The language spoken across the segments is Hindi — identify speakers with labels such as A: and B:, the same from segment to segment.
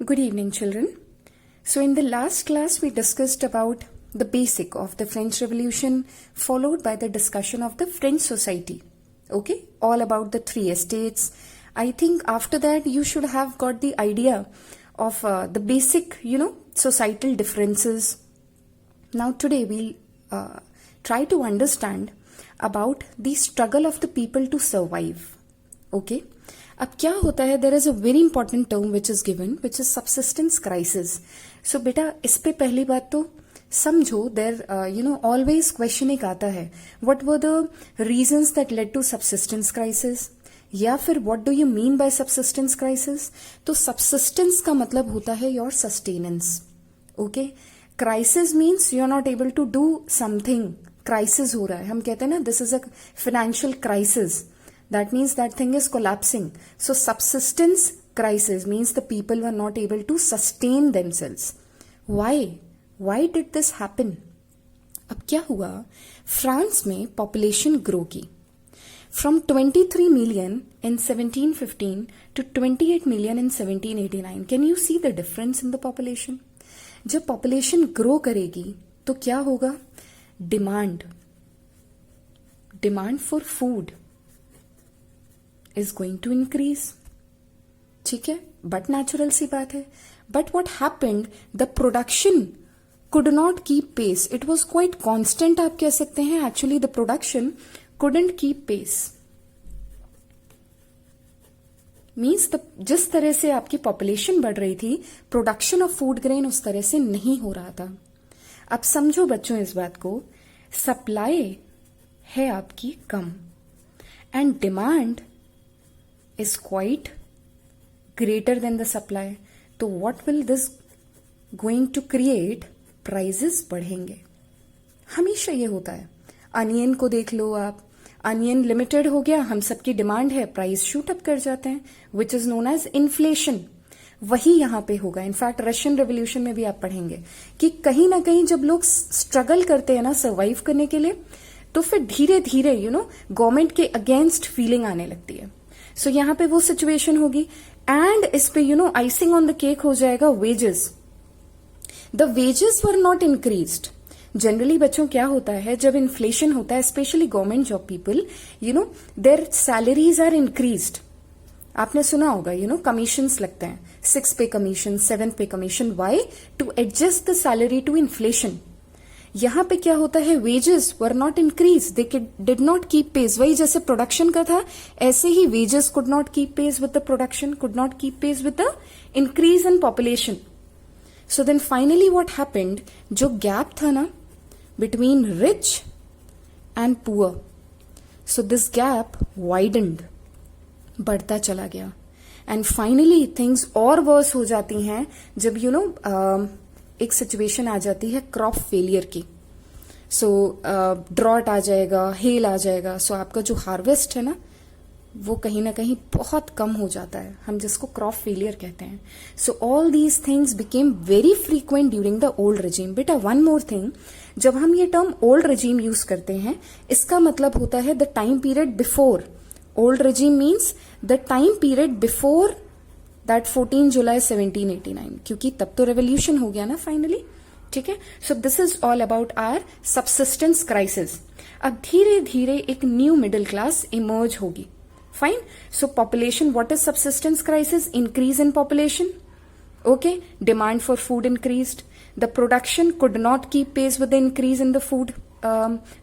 A: Good evening, children. So, in the last class, we discussed about the basic of the French Revolution, followed by the discussion of the French society. Okay, all about the three estates. I think after that, you should have got the idea of the basic, societal differences. Now, today we'll try to understand about the struggle of the people to survive. Okay. अब क्या होता है, there is a very important term which is given which is subsistence crisis. So बेटा इस पे पहली बात तो समझो, देर ऑलवेज क्वेश्चन एक आता है, what were the reasons that led to subsistence crisis, या फिर what do you mean by subsistence crisis. तो सब्सिस्टेंस का मतलब होता है your sustenance. Okay, crisis means you are not able to do something. Crisis हो रहा है, हम कहते हैं ना this is a financial crisis. That means that thing is collapsing. So subsistence crisis means the people were not able to sustain themselves. Why? Why did this happen? अब क्या हुआ, फ्रांस में पॉपुलेशन ग्रो की from 23 million in 1715 to 28 million in 1789. Can you see the difference in the population? जब पॉपुलेशन ग्रो करेगी तो क्या होगा, demand for food is going to increase. ठीक है, बट नेचुरल सी बात है. But what happened, the production could not keep pace. It was quite constant आप कह सकते हैं. Actually the production couldn't keep pace. Means जिस तरह से आपकी पॉपुलेशन बढ़ रही थी, प्रोडक्शन ऑफ फूड ग्रेन उस तरह से नहीं हो रहा था. अब समझो बच्चों इस बात को, सप्लाई है आपकी come and demand is quite greater than the supply. तो what will this going to create? Prices बढ़ेंगे. हमेशा ये होता है. अनियन को देख लो आप, अनियन लिमिटेड हो गया, हम सबकी डिमांड है, प्राइस शूट अप कर जाते हैं, which is known as inflation. वही यहां पे होगा. इनफैक्ट रशियन रेवोल्यूशन में भी आप पढ़ेंगे कि कहीं ना कहीं जब लोग स्ट्रगल करते हैं ना सर्वाइव करने के लिए, तो फिर धीरे धीरे गवर्नमेंट के अगेंस्ट फीलिंग आने लगती है. सो यहां पे वो सिचुएशन होगी. एंड इस पे आइसिंग ऑन द केक हो जाएगा wages. The wages were not increased. Generally बच्चों क्या होता है, जब इन्फ्लेशन होता है, specially government job people, their salaries are increased. आपने सुना होगा कमीशंस लगते हैं, 6 पे commission, 7 pay commission. Why? To adjust the salary to inflation. यहां पे क्या होता है, wages were not increase, they did not keep pace. वही जैसे प्रोडक्शन का था, ऐसे ही wages could not keep pace with the production, could not keep pace with the increase in population. So then finally what happened, जो गैप था ना between rich and poor, so this gap widened, बढ़ता चला गया. एंड फाइनली थिंग्स और वर्स हो जाती हैं जब एक सिचुएशन आ जाती है क्रॉप फेलियर की. सो ड्रॉट आ जाएगा, हेल आ जाएगा. सो आपका जो हार्वेस्ट है ना, वो कहीं ना कहीं बहुत कम हो जाता है, हम जिसको क्रॉप फेलियर कहते हैं. So all these things became very frequent during the old regime. बेटा वन मोर थिंग, जब हम ये टर्म ओल्ड रेजिम यूज करते हैं, इसका मतलब होता है the time period before. Old regime means the time period before that 14 जुलाई 1789, क्योंकि तब तो रेवोल्यूशन हो गया ना फाइनली. ठीक है, so this is all about our subsistence crisis. अब धीरे धीरे एक न्यू मिडिल क्लास इमर्ज होगी. Fine. So population, what is subsistence crisis? Increase in population. Okay, demand for food increased, the production could not keep pace with the increase in the food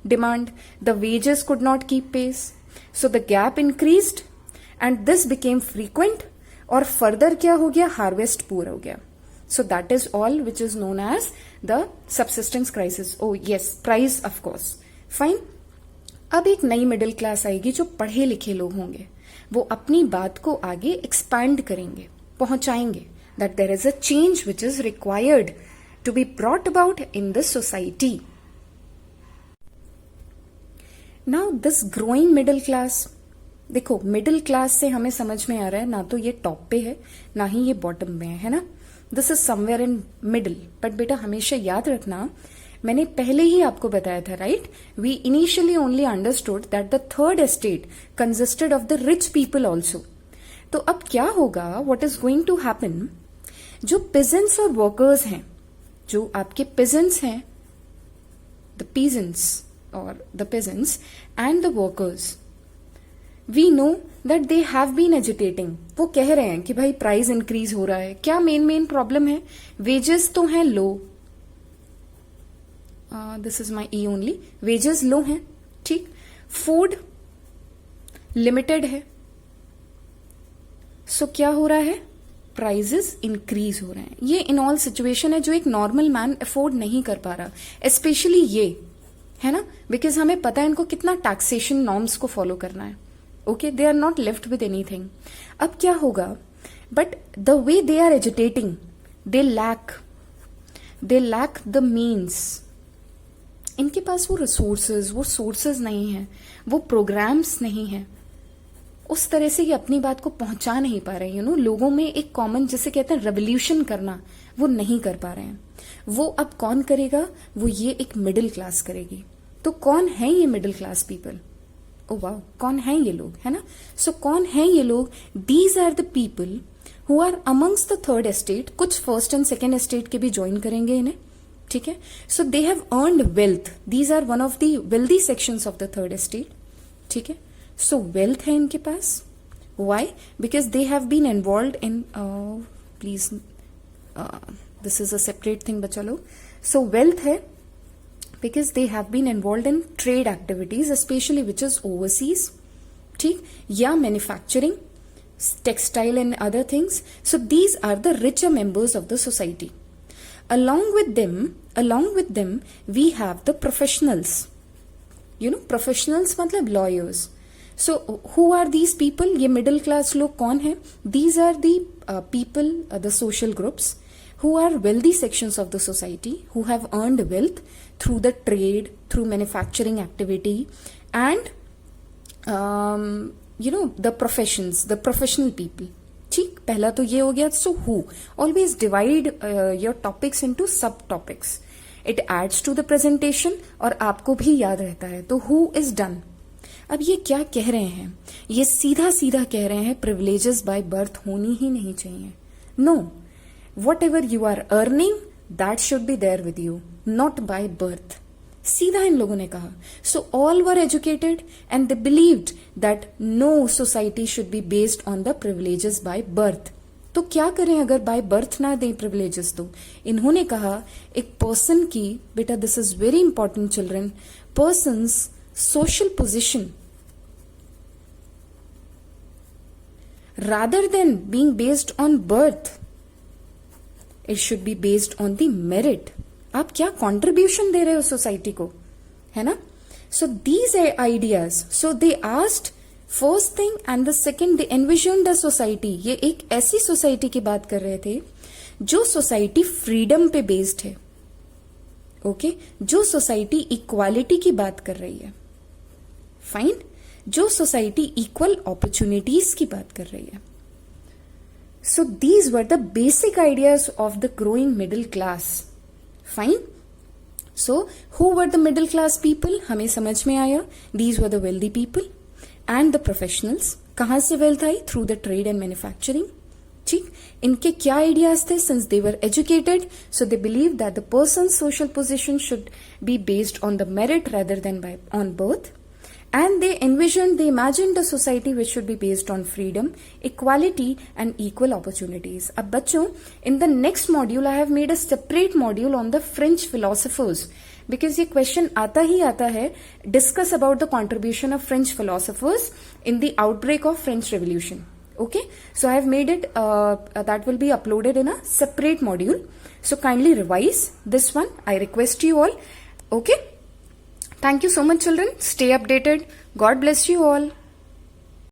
A: demand, the wages could not keep pace, so the gap increased and this became frequent. और फर्दर क्या हो गया, हार्वेस्ट पुअर हो गया. So that is all which is known as the subsistence crisis. Oh yes, price of course. Fine. अब एक नई मिडिल क्लास आएगी जो पढ़े लिखे लोग होंगे, वो अपनी बात को आगे एक्सपैंड करेंगे, पहुंचाएंगे, that there is a change which is required to be brought about in the society. Now this growing middle class, देखो मिडिल क्लास से हमें समझ में आ रहा है ना तो ये टॉप पे है ना ही ये बॉटम में है ना. This is somewhere in middle. But बेटा हमेशा याद रखना, मैंने पहले ही आपको बताया था, right? We initially only understood that the third estate consisted of the rich people also. तो अब क्या होगा, what is going to happen, जो peasants और workers हैं, जो आपके peasants हैं, the peasants or the peasants and the workers, we know that they have been agitating. वो कह रहे हैं कि भाई प्राइस इंक्रीज हो रहा है. क्या मेन प्रॉब्लम है? वेजेस तो हैं low. This is my E only. Wages low हैं, ठीक. फूड लिमिटेड है. सो क्या हो रहा है? प्राइजेस इंक्रीज हो रहे हैं. ये इन ऑल सिचुएशन है जो एक नॉर्मल मैन अफोर्ड नहीं कर पा रहा. स्पेशली ये है ना, बिकॉज हमें पता है इनको कितना टैक्सेशन नॉर्म्स को फॉलो करना है. Okay, they are not left with anything. अब क्या होगा? But the way they are agitating, they lack the means. इनके पास वो सोर्सेज नहीं है, वो प्रोग्राम्स नहीं है. उस तरह से ये अपनी बात को पहुंचा नहीं पा रहे हैं. लोगों में एक कॉमन, जिसे कहते हैं रेवोल्यूशन करना, वो नहीं कर पा रहे हैं. वो अब कौन करेगा? वो ये एक मिडिल क्लास करेगी. तो कौन है ये middle class people? Oh wow, कौन है ये लोग, है ना? सो कौन है ये लोग? These are the people who are amongst the third estate. कुछ फर्स्ट एंड सेकेंड एस्टेट के भी ज्वाइन करेंगे इन्हें, ठीक है. So they have earned wealth. These are one of the wealthy sections of the third estate, ठीक है. सो वेल्थ है इनके पास. Why? Because they have been involve in, please this is a separate thing बच्चा लोग. सो वेल्थ है because they have been involved in trade activities, especially which is overseas, ठीक, या manufacturing, textile and other things. So these are the richer members of the society. Along with them, we have the professionals. Professionals मतलब lawyers. So who are these people? ये middle class लोग कौन है? These are the people, the social groups who are wealthy sections of the society, who have earned wealth through the trade, through manufacturing activity, and the professions, the professional people. ठीक, पहला तो ये हो गया. So who? Always divide your topics into sub topics. It adds to the presentation और आपको भी याद रहता है. तो who is done. अब ये क्या कह रहे हैं? ये सीधा कह रहे हैं privileges by birth होनी ही नहीं चाहिए. No. Whatever you are earning, that should be there with you, not by birth. सीधा इन लोगों ने कहा. So all were educated and they believed that no society should be based on the privileges by birth. तो क्या करें अगर by birth ना दें privileges? तो इन्होंने कहा एक person की, बेटा this is very important children, person's social position rather than being based on birth, it should be based on the merit. आप क्या contribution दे रहे हो सोसाइटी को, है ना? So these ideas, so they asked first thing and the second they envisioned a society. ये एक ऐसी सोसाइटी की बात कर रहे थे जो सोसाइटी फ्रीडम पे बेस्ड है. ओके, जो सोसाइटी इक्वालिटी की बात कर रही है. फाइन, जो सोसाइटी इक्वल अपॉर्चुनिटीज की बात कर रही है. So these were the basic ideas of the growing middle class. Fine. So who were the middle class people? हमें समझ में आया. These were the wealthy people and the professionals. कहाँ से wealth I? Through the trade and manufacturing. ठीक. इनके क्या ideas थे? Since they were educated, so they believed that the person's social position should be based on the merit rather than on birth. And they imagined a society which should be based on freedom, equality and equal opportunities. अब बच्चों, in the next module I have made a separate module on the French philosophers because ये question आता ही आता है. Discuss about the contribution of French philosophers in the outbreak of French Revolution. Okay, so I have made it that will be uploaded in a separate module. So kindly revise this one. I request you all. Okay. Thank you so much children. Stay updated. God bless you all.